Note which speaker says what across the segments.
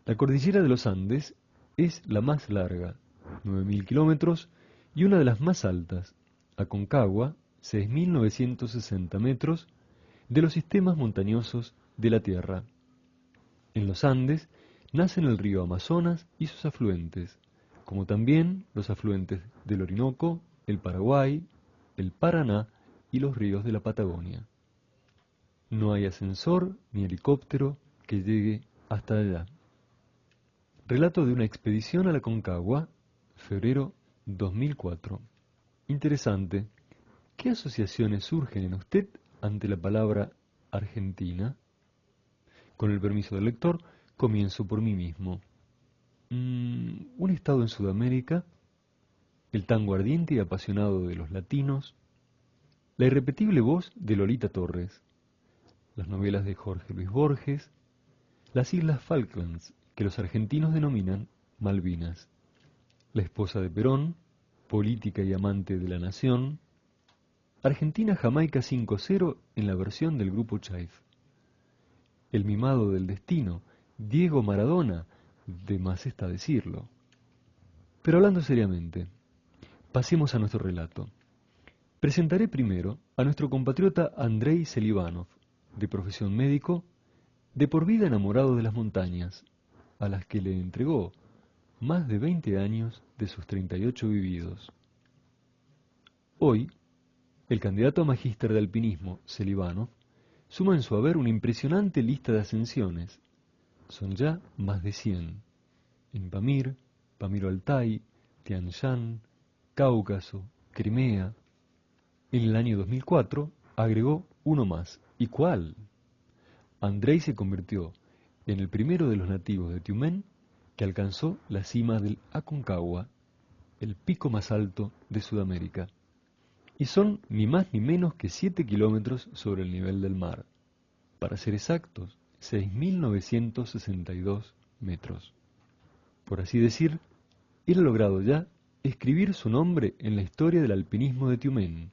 Speaker 1: La cordillera de los Andes es la más larga, 9.000 kilómetros, y una de las más altas, Aconcagua, 6.960 metros, de los sistemas montañosos de la Tierra. En los Andes nacen el río Amazonas y sus afluentes, como también los afluentes del Orinoco, el Paraguay, el Paraná y los ríos de la Patagonia. No hay ascensor ni helicóptero que llegue hasta allá. Relato de una expedición a la Aconcagua, febrero 2004. Interesante. ¿Qué asociaciones surgen en usted ante la palabra Argentina? Con el permiso del lector, comienzo por mí mismo. Un estado en Sudamérica, el tango ardiente y apasionado de los latinos, la irrepetible voz de Lolita Torres, las novelas de Jorge Luis Borges, las Islas Falklands, que los argentinos denominan Malvinas, la esposa de Perón, política y amante de la nación, Argentina-Jamaica 5-0 en la versión del grupo Chaif, el mimado del destino, Diego Maradona, de más está decirlo. Pero hablando seriamente, pasemos a nuestro relato. Presentaré primero a nuestro compatriota Andrei Selivanov, de profesión médico, de por vida enamorado de las montañas, a las que le entregó más de 20 años de sus 38 vividos. Hoy, el candidato a magíster de alpinismo, Selivanov, suma en su haber una impresionante lista de ascensiones. Son ya más de 100. En Pamir, Pamiro-Altai, Tian Shan, Cáucaso, Crimea. En el año 2004 agregó uno más. ¿Y cuál? Andrei se convirtió en el primero de los nativos de Tiumén que alcanzó la cima del Aconcagua, el pico más alto de Sudamérica. Y son ni más ni menos que 7 kilómetros sobre el nivel del mar. Para ser exactos, 6.962 metros. Por así decir, él ha logrado ya escribir su nombre en la historia del alpinismo de Tiumén,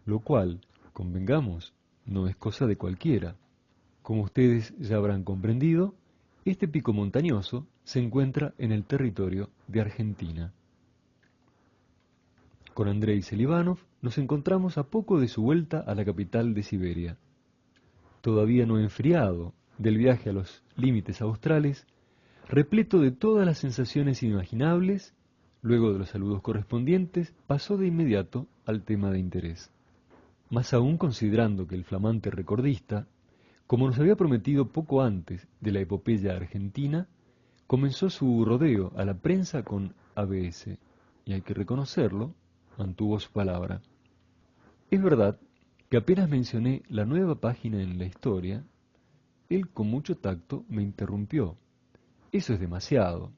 Speaker 1: lo cual, convengamos, no es cosa de cualquiera. Como ustedes ya habrán comprendido, este pico montañoso se encuentra en el territorio de Argentina. Con Andrei Selivanov nos encontramos a poco de su vuelta a la capital de Siberia. Todavía no enfriado del viaje a los límites australes, repleto de todas las sensaciones inimaginables, luego de los saludos correspondientes, pasó de inmediato al tema de interés. Más aún considerando que el flamante recordista, como nos había prometido poco antes de la epopeya argentina, comenzó su rodeo a la prensa con ABS, y hay que reconocerlo, mantuvo su palabra. Es verdad que apenas mencioné la nueva página en la historia, él con mucho tacto me interrumpió. Eso es demasiado.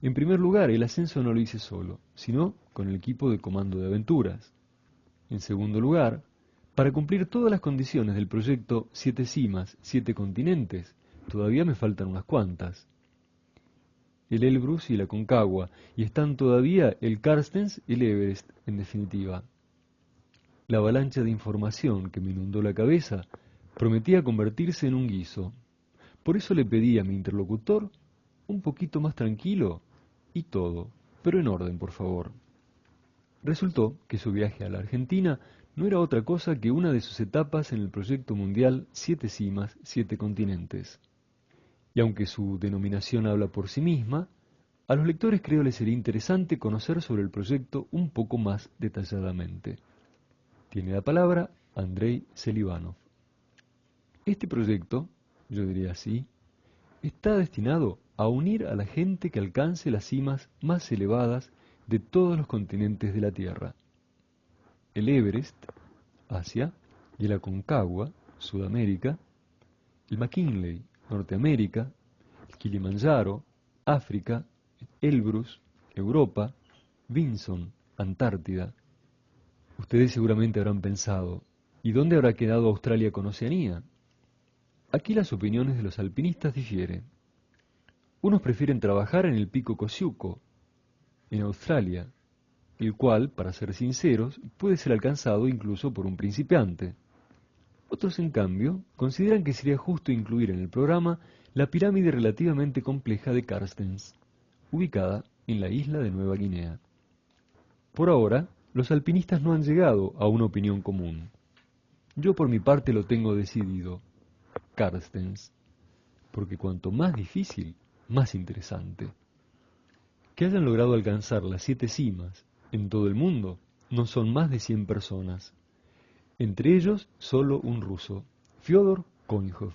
Speaker 1: En primer lugar, el ascenso no lo hice solo, sino con el equipo de comando de aventuras. En segundo lugar, para cumplir todas las condiciones del proyecto 7 cimas, 7 continentes, todavía me faltan unas cuantas. El Elbrus y la Aconcagua, y están todavía el Carstens y el Everest, en definitiva. La avalancha de información que me inundó la cabeza prometía convertirse en un guiso. Por eso le pedí a mi interlocutor un poquito más tranquilo y todo, pero en orden, por favor. Resultó que su viaje a la Argentina no era otra cosa que una de sus etapas en el proyecto mundial 7 cimas, 7 continentes. Y aunque su denominación habla por sí misma, a los lectores creo les sería interesante conocer sobre el proyecto un poco más detalladamente. Tiene la palabra Andrei Selivanov. Este proyecto, yo diría así, está destinado a unir a la gente que alcance las cimas más elevadas de todos los continentes de la Tierra. El Everest, Asia, y el Aconcagua, Sudamérica, el McKinley, Norteamérica, el Kilimanjaro, África, Elbrus, Europa, Vinson, Antártida. Ustedes seguramente habrán pensado, ¿y dónde habrá quedado Australia con Oceanía? Aquí las opiniones de los alpinistas difieren. Unos prefieren trabajar en el pico Kosciuszko, en Australia, el cual, para ser sinceros, puede ser alcanzado incluso por un principiante. Otros, en cambio, consideran que sería justo incluir en el programa la pirámide relativamente compleja de Carstens, ubicada en la isla de Nueva Guinea. Por ahora, los alpinistas no han llegado a una opinión común. Yo por mi parte lo tengo decidido, Carstens, porque cuanto más difícil, más interesante. Que hayan logrado alcanzar las 7 cimas en todo el mundo no son más de 100 personas, entre ellos solo un ruso, Fyodor Konykov.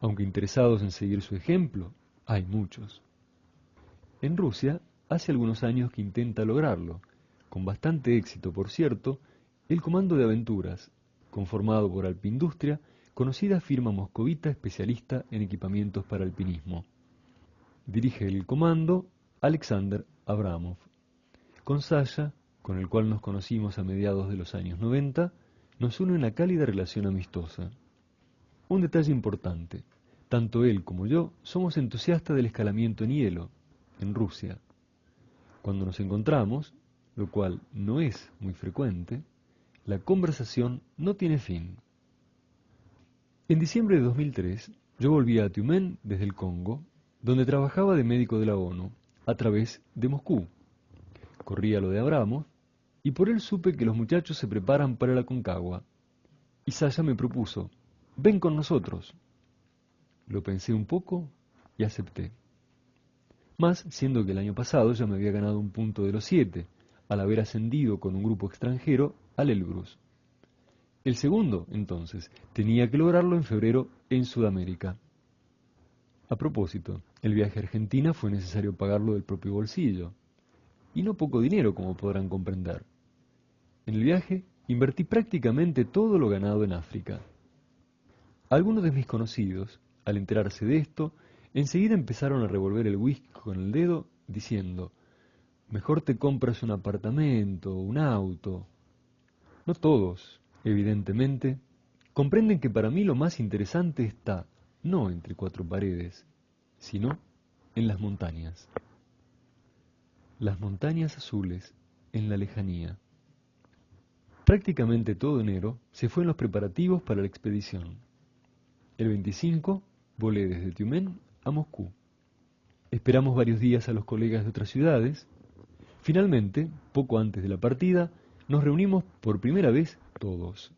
Speaker 1: Aunque interesados en seguir su ejemplo, hay muchos. En Rusia, hace algunos años que intenta lograrlo, con bastante éxito por cierto, el Comando de Aventuras, conformado por Alpindustria, conocida firma moscovita especialista en equipamientos para alpinismo. Dirige el comando Alexander Abramov. Con Sasha, con el cual nos conocimos a mediados de los años 90, nos une una cálida relación amistosa. Un detalle importante, tanto él como yo somos entusiastas del escalamiento en hielo, en Rusia. Cuando nos encontramos, lo cual no es muy frecuente, la conversación no tiene fin. En diciembre de 2003, yo volví a Tiumén desde el Congo, donde trabajaba de médico de la ONU, a través de Moscú. Corría lo de Abramov, y por él supe que los muchachos se preparan para la Aconcagua. Y Sasha me propuso, ven con nosotros. Lo pensé un poco y acepté. Más siendo que el año pasado ya me había ganado un punto de los 7, al haber ascendido con un grupo extranjero al Elbrus. El segundo, entonces, tenía que lograrlo en febrero en Sudamérica. A propósito, el viaje a Argentina fue necesario pagarlo del propio bolsillo, y no poco dinero, como podrán comprender. En el viaje invertí prácticamente todo lo ganado en África. Algunos de mis conocidos, al enterarse de esto, enseguida empezaron a revolver el whisky con el dedo, diciendo, mejor te compras un apartamento, un auto. No todos, evidentemente, comprenden que para mí lo más interesante está no entre 4 paredes, sino en las montañas. Las montañas azules en la lejanía. Prácticamente todo enero se fue en los preparativos para la expedición. El 25 volé desde Tiumén a Moscú. Esperamos varios días a los colegas de otras ciudades. Finalmente, poco antes de la partida, nos reunimos por primera vez todos.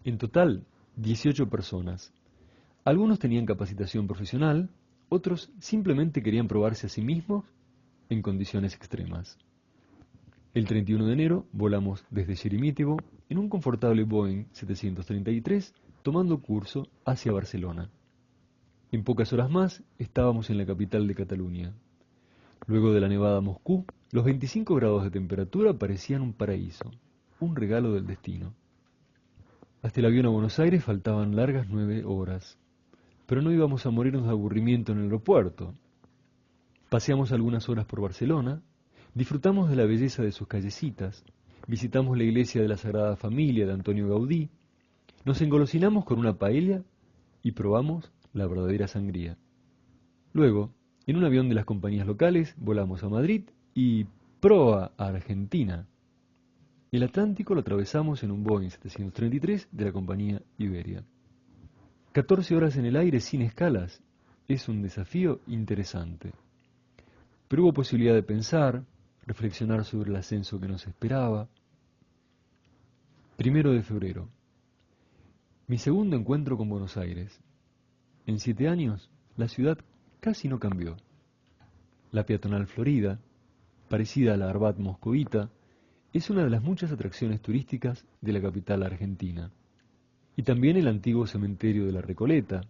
Speaker 1: En total, 18 personas. Algunos tenían capacitación profesional, otros simplemente querían probarse a sí mismos en condiciones extremas. El 31 de enero volamos desde Sheremetyevo en un confortable Boeing 733 tomando curso hacia Barcelona. En pocas horas más estábamos en la capital de Cataluña. Luego de la nevada Moscú, los 25 grados de temperatura parecían un paraíso, un regalo del destino. Hasta el avión a Buenos Aires faltaban largas 9 horas, pero no íbamos a morirnos de aburrimiento en el aeropuerto. Paseamos algunas horas por Barcelona, disfrutamos de la belleza de sus callecitas, visitamos la iglesia de la Sagrada Familia de Antonio Gaudí, nos engolosinamos con una paella y probamos la verdadera sangría. Luego, en un avión de las compañías locales, volamos a Madrid y proa a Argentina. El Atlántico lo atravesamos en un Boeing 733 de la compañía Iberia. 14 horas en el aire sin escalas es un desafío interesante. Pero hubo posibilidad de pensar, reflexionar sobre el ascenso que nos esperaba. 1 de febrero. Mi segundo encuentro con Buenos Aires. En 7 años, la ciudad casi no cambió. La peatonal Florida, parecida a la Arbat moscovita, es una de las muchas atracciones turísticas de la capital argentina. Y también el antiguo cementerio de la Recoleta,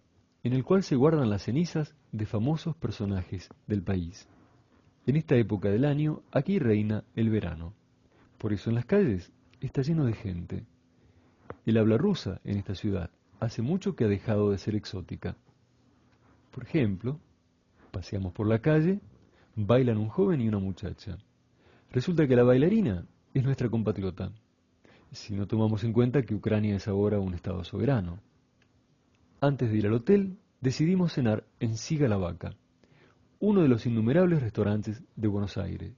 Speaker 1: en el cual se guardan las cenizas de famosos personajes del país. En esta época del año, aquí reina el verano. Por eso en las calles está lleno de gente. El habla rusa en esta ciudad hace mucho que ha dejado de ser exótica. Por ejemplo, paseamos por la calle, bailan un joven y una muchacha. Resulta que la bailarina es nuestra compatriota, si no tomamos en cuenta que Ucrania es ahora un estado soberano. Antes de ir al hotel, decidimos cenar en Siga la Vaca, uno de los innumerables restaurantes de Buenos Aires.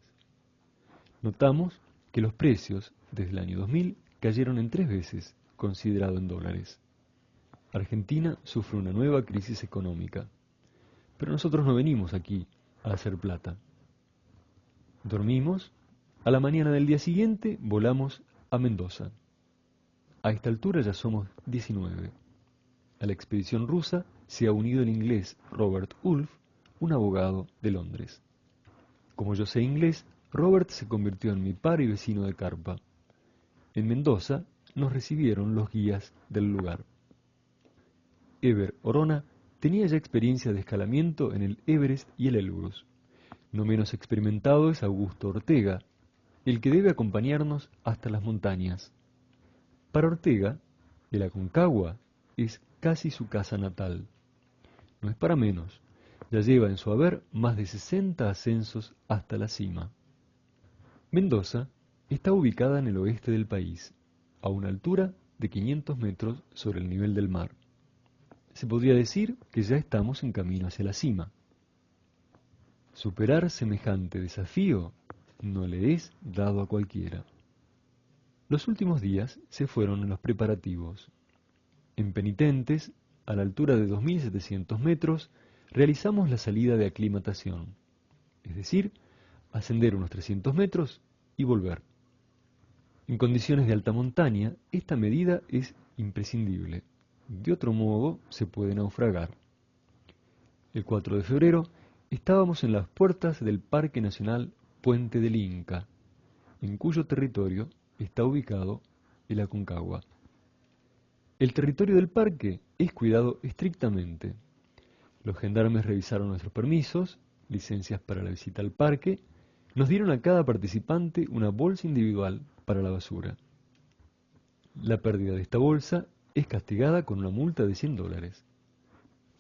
Speaker 1: Notamos que los precios, desde el año 2000, cayeron en 3 veces, considerado en dólares. Argentina sufre una nueva crisis económica. pero nosotros no venimos aquí a hacer plata. Dormimos, a la mañana del día siguiente volamos a Mendoza. A esta altura ya somos 19. A la expedición rusa se ha unido el inglés Robert Ulf, un abogado de Londres. Como yo sé inglés, Robert se convirtió en mi par y vecino de carpa. En Mendoza nos recibieron los guías del lugar. Eber Orona tenía ya experiencia de escalamiento en el Everest y el Elbrus. No menos experimentado es Augusto Ortega, el que debe acompañarnos hasta las montañas. Para Ortega, el Aconcagua es casi su casa natal. No es para menos, ya lleva en su haber más de 60 ascensos hasta la cima. Mendoza está ubicada en el oeste del país, a una altura de 500 metros sobre el nivel del mar. Se podría decir que ya estamos en camino hacia la cima. Superar semejante desafío no le es dado a cualquiera. Los últimos días se fueron en los preparativos. En Penitentes, a la altura de 2.700 metros, realizamos la salida de aclimatación, es decir, ascender unos 300 metros y volver. En condiciones de alta montaña, esta medida es imprescindible. De otro modo, se puede naufragar. El 4 de febrero estábamos en las puertas del Parque Nacional Puente del Inca, en cuyo territorio está ubicado el Aconcagua. El territorio del parque es cuidado estrictamente. Los gendarmes revisaron nuestros permisos, licencias para la visita al parque, nos dieron a cada participante una bolsa individual para la basura. La pérdida de esta bolsa es castigada con una multa de $100.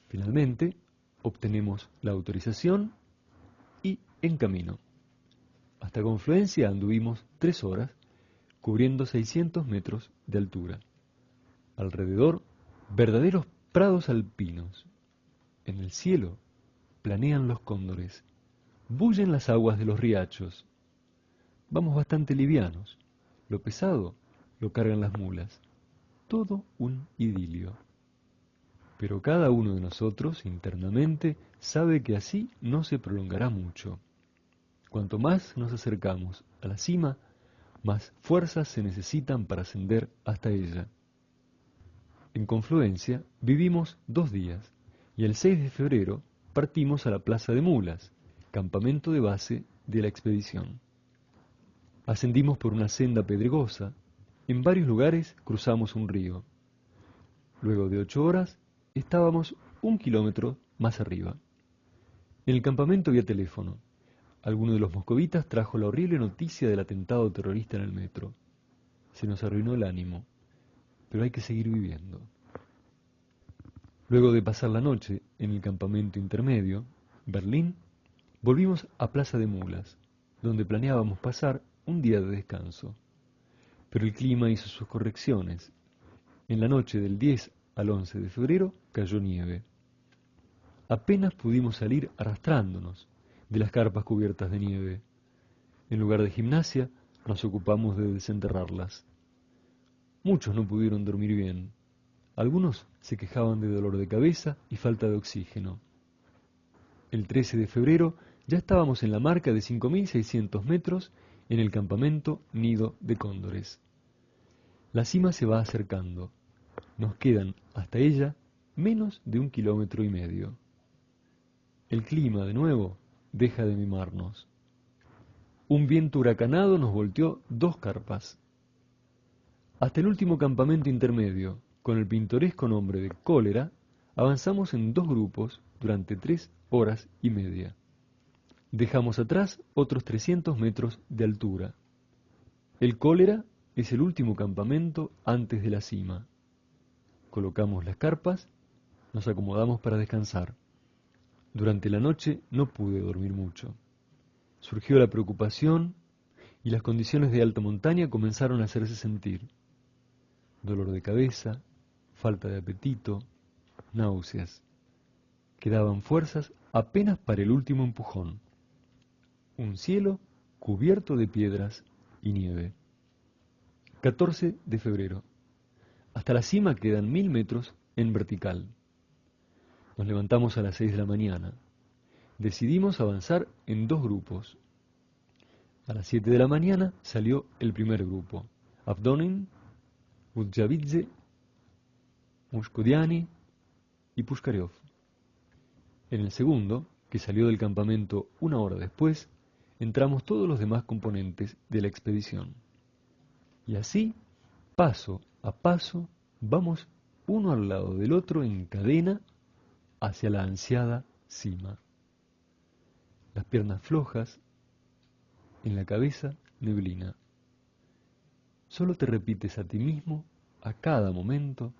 Speaker 1: Finalmente, obtenemos la autorización y en camino. Hasta Confluencia anduvimos 3 horas, cubriendo 600 metros de altura. Alrededor, verdaderos prados alpinos. En el cielo, planean los cóndores. Bullen las aguas de los riachos. Vamos bastante livianos. Lo pesado lo cargan las mulas. Todo un idilio. Pero cada uno de nosotros, internamente, sabe que así no se prolongará mucho. Cuanto más nos acercamos a la cima, más fuerzas se necesitan para ascender hasta ella. En Confluencia vivimos 2 días y el 6 de febrero partimos a la Plaza de Mulas, campamento de base de la expedición. Ascendimos por una senda pedregosa, en varios lugares cruzamos un río. Luego de 8 horas estábamos 1 kilómetro más arriba. En el campamento había teléfono. Alguno de los moscovitas trajo la horrible noticia del atentado terrorista en el metro. Se nos arruinó el ánimo, pero hay que seguir viviendo. Luego de pasar la noche en el campamento intermedio, Berlín, volvimos a Plaza de Mulas, donde planeábamos pasar un día de descanso. Pero el clima hizo sus correcciones. En la noche del 10 al 11 de febrero cayó nieve. Apenas pudimos salir arrastrándonos de las carpas cubiertas de nieve. En lugar de gimnasia, nos ocupamos de desenterrarlas. Muchos no pudieron dormir bien. Algunos se quejaban de dolor de cabeza y falta de oxígeno. El 13 de febrero ya estábamos en la marca de 5.600 metros en el campamento Nido de Cóndores. La cima se va acercando. Nos quedan hasta ella menos de 1,5 kilómetros. El clima, de nuevo, deja de mimarnos. Un viento huracanado nos volteó 2 carpas. Hasta el último campamento intermedio, con el pintoresco nombre de Cólera, avanzamos en 2 grupos durante 3 horas y media. Dejamos atrás otros 300 metros de altura. El Cólera es el último campamento antes de la cima. Colocamos las carpas, nos acomodamos para descansar. Durante la noche no pude dormir mucho. Surgió la preocupación y las condiciones de alta montaña comenzaron a hacerse sentir. Dolor de cabeza, falta de apetito, náuseas. Quedaban fuerzas apenas para el último empujón. Un cielo cubierto de piedras y nieve. 14 de febrero. Hasta la cima quedan 1.000 metros en vertical. Nos levantamos a las 6 de la mañana. Decidimos avanzar en dos grupos. A las 7 de la mañana salió el primer grupo: Avdonin, Mudjavidze, Mushkodiani y Pushkarev. En el segundo, que salió del campamento una hora después, entramos todos los demás componentes de la expedición. Y así, paso a paso, vamos uno al lado del otro en cadena hacia la ansiada cima. Las piernas flojas, en la cabeza neblina. Solo te repites a ti mismo, a cada momento: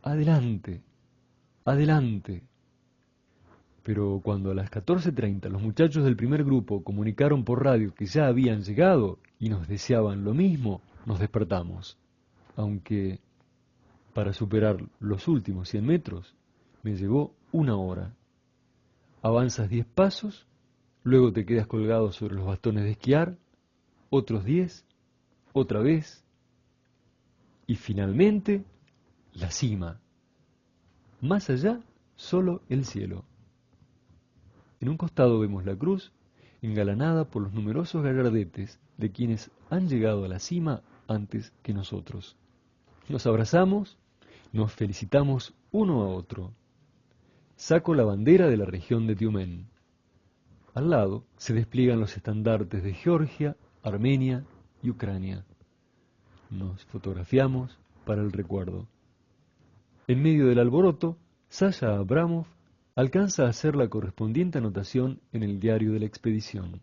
Speaker 1: adelante, adelante. Pero cuando a las 14:30 los muchachos del primer grupo comunicaron por radio que ya habían llegado y nos deseaban lo mismo, nos despertamos. Aunque para superar los últimos 100 metros me llevó una hora. Avanzas 10 pasos, luego te quedas colgado sobre los bastones de esquiar, otros 10, otra vez, y finalmente la cima. Más allá, solo el cielo. En un costado vemos la cruz, engalanada por los numerosos gallardetes de quienes han llegado a la cima antes que nosotros. Nos abrazamos, nos felicitamos uno a otro. Saco la bandera de la región de Tiumén. Al lado se despliegan los estandartes de Georgia, Armenia y Ucrania. Nos fotografiamos para el recuerdo. En medio del alboroto, Sasha Abramov alcanza a hacer la correspondiente anotación en el diario de la expedición.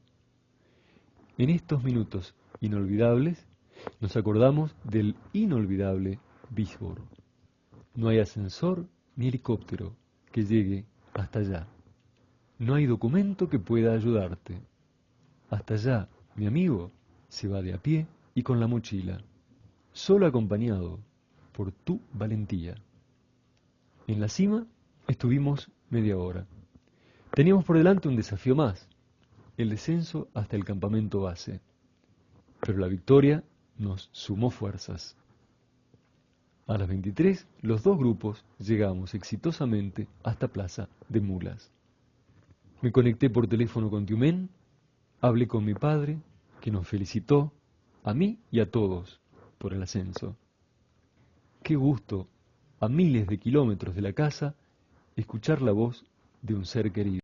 Speaker 1: En estos minutos inolvidables, nos acordamos del inolvidable Vizbor. No hay ascensor ni helicóptero que llegue hasta allá. No hay documento que pueda ayudarte. Hasta allá, mi amigo se va de a pie y con la mochila, solo acompañado por tu valentía. En la cima estuvimos media hora. Teníamos por delante un desafío más: el descenso hasta el campamento base. Pero la victoria nos sumó fuerzas. A las 23, los dos grupos llegamos exitosamente hasta Plaza de Mulas. Me conecté por teléfono con Tiumén, hablé con mi padre, que nos felicitó, a mí y a todos, por el ascenso. Qué gusto, a miles de kilómetros de la casa, escuchar la voz de un ser querido.